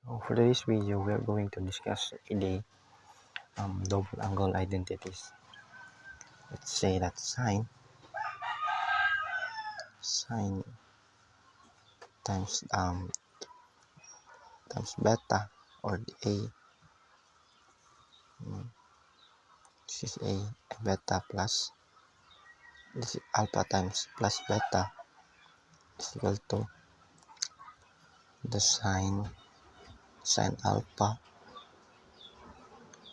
For this video, we are going to discuss the double angle identities. Let's say that sine times beta, or the a, this is a beta plus this is alpha times plus beta is equal to the sine alpha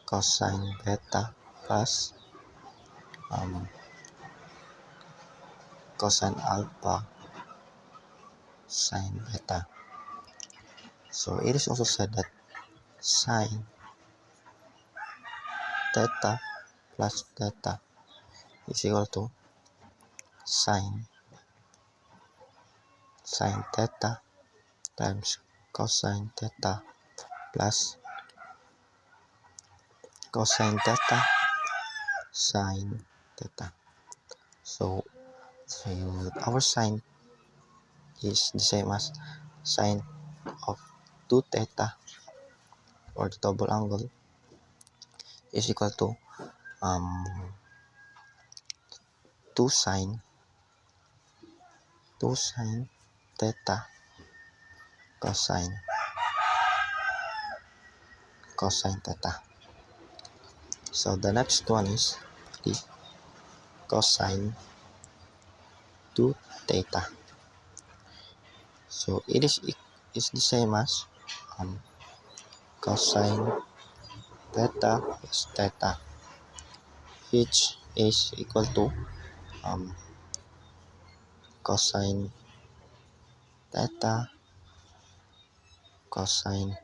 cosine beta plus cosine alpha sine beta. So it is also said that sine theta plus theta is equal to sine theta times cosine theta plus cosine theta sine theta. So our sine is the same as sine of 2 theta, or the double angle, is equal to 2 sine theta cosine theta. So the next one is the cosine 2 theta. So it is the same as cosine theta plus theta, which is equal to cosine theta cosine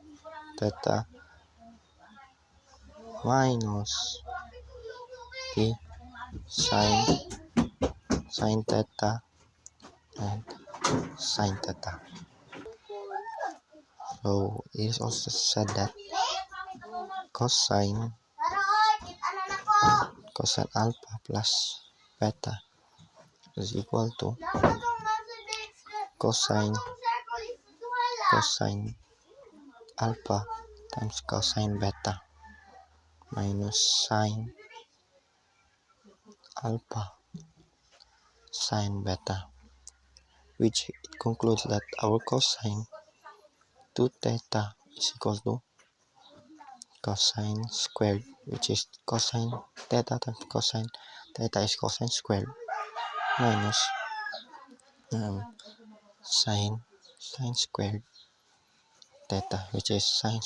theta minus the sine theta and sine theta. So it is also said that cosine alpha plus beta is equal to cosine alpha times cosine beta minus sine alpha sine beta, which it concludes that our cosine 2 theta is equal to cosine squared, which is cosine theta times cosine theta is cosine squared minus sine squared theta, which is sine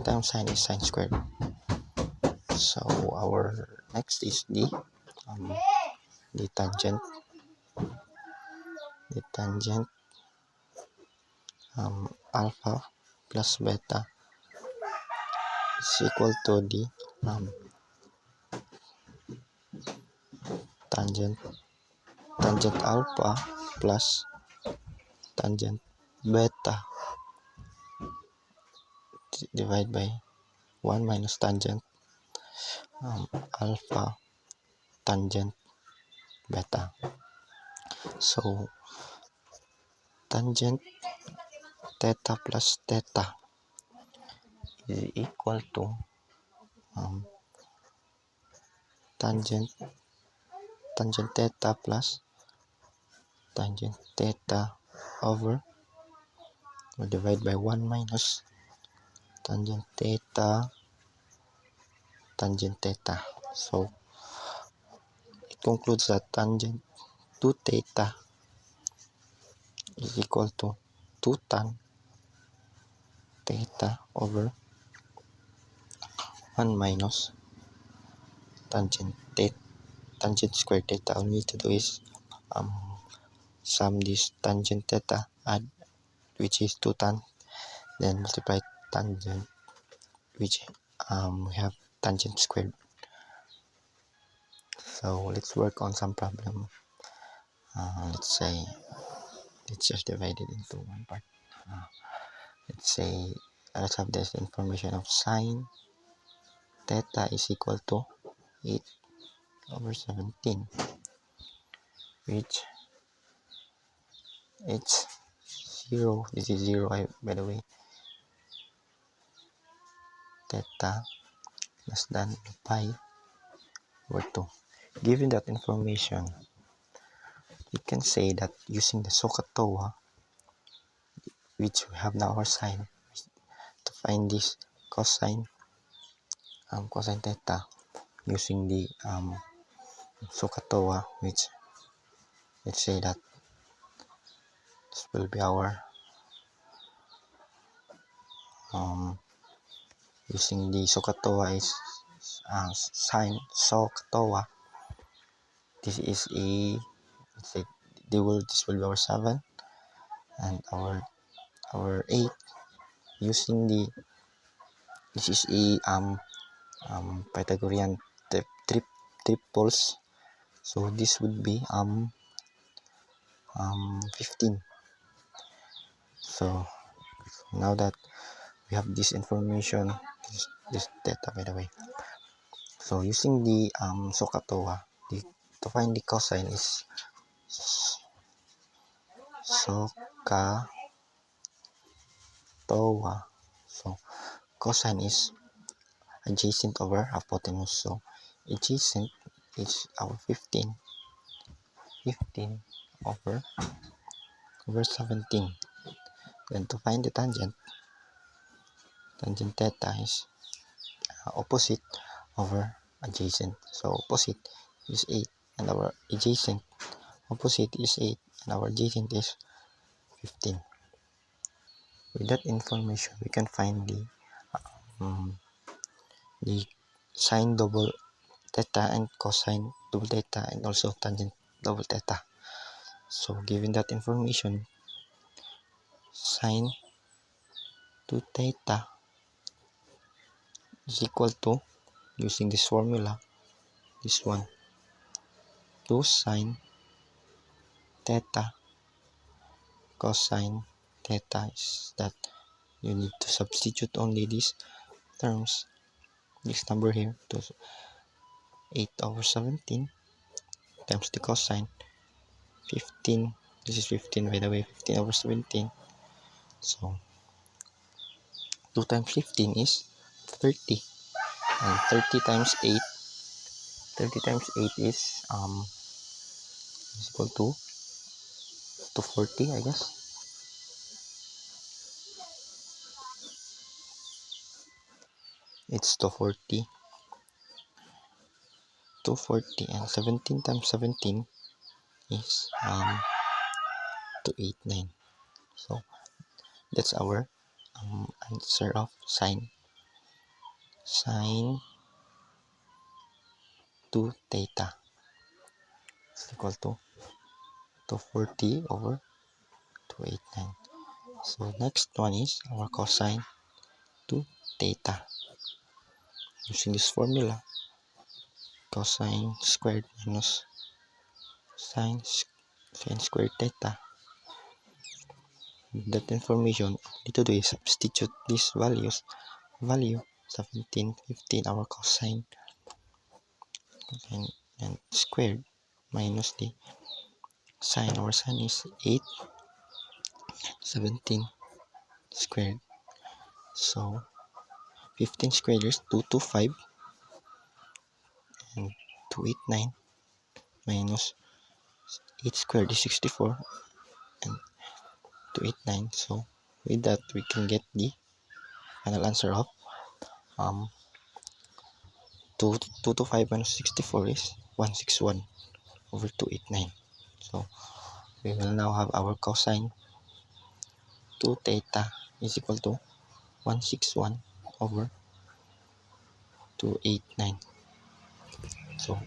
times sine is sine squared. So our next is the tangent alpha plus beta is equal to the tangent alpha plus tangent beta divided by 1 minus tangent alpha tangent beta. So tangent theta plus theta is equal to tangent theta plus tangent theta over, or divided by 1 minus tangent theta tangent theta. So it concludes that tangent 2 theta is equal to 2 tan theta over 1 minus tangent square theta. All we need to do is sum this tangent theta, add, which is 2 tan, then multiply tangent, which we have tangent squared. So let's work on some problem. Let's just divide it into one part. Let's have this information of sine theta is equal to 8 over 17, which it's 0. This is 0, by the way. theta less than pi over 2. Given that information, we can say that using the SOHCAHTOA, which we have now our sign, to find this cosine theta using the SOHCAHTOA, which let's say that this will be our using the SOHCAHTOA is sine SOHCAHTOA. This is a, let's say, this will be our 7 and our 8 using the, this is a Pythagorean triples, so this would be 15. So now that we have this information, this theta by the way, so using the SOHCAHTOA, to find the cosine is SOHCAHTOA. So cosine is adjacent over hypotenuse, so adjacent is our 15 over 17. Then to find the tangent theta is opposite over adjacent, so opposite is 8 and our adjacent opposite is 8 and our adjacent is 15. With that information, we can find the sine double theta and cosine double theta and also tangent double theta. So given that information, sine 2 theta is equal to, using this formula, this one, 2 sine theta cosine theta, is that you need to substitute only these terms, this number here, to 8 over 17 times the cosine 15, this is 15 by the way, 15 over 17, so 2 times 15 is 30, and 30 times 8 is equal to 40, I guess. It's 240, and 17 times 17 is 289. So that's our answer of sine 2 theta is equal to 240 over 289. So next one is our cosine 2 theta. Using this formula, cosine squared minus sine squared theta. With that information, all we need to do is substitute these value 17, 15, our cosine, and squared minus the sine. Our sine is 8, 17 squared. So 15 squared is 225 and 289 minus 8 squared is 64 and 289. So with that, we can get the final answer of 225 minus 64 is 161 over 289. So we will now have our cosine 2 theta is equal to 161 over 289. So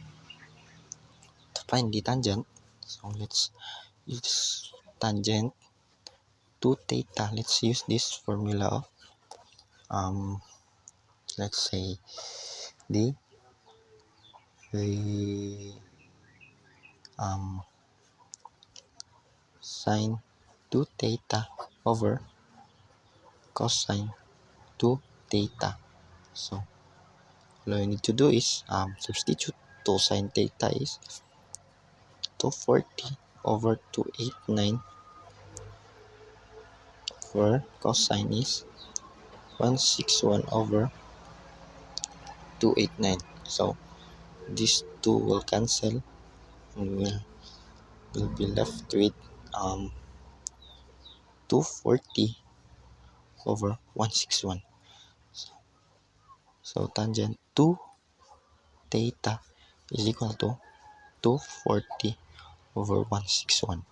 to find the tangent, so let's use tangent 2 theta. Let's use this formula of let's say the sine 2 theta over cosine 2 theta. So all you need to do is substitute 2 sine theta is 240 over 289 for cosine is 161 over 289. So these two will cancel, and will be left with 240 over 161. So tangent 2 theta is equal to 240 over 161.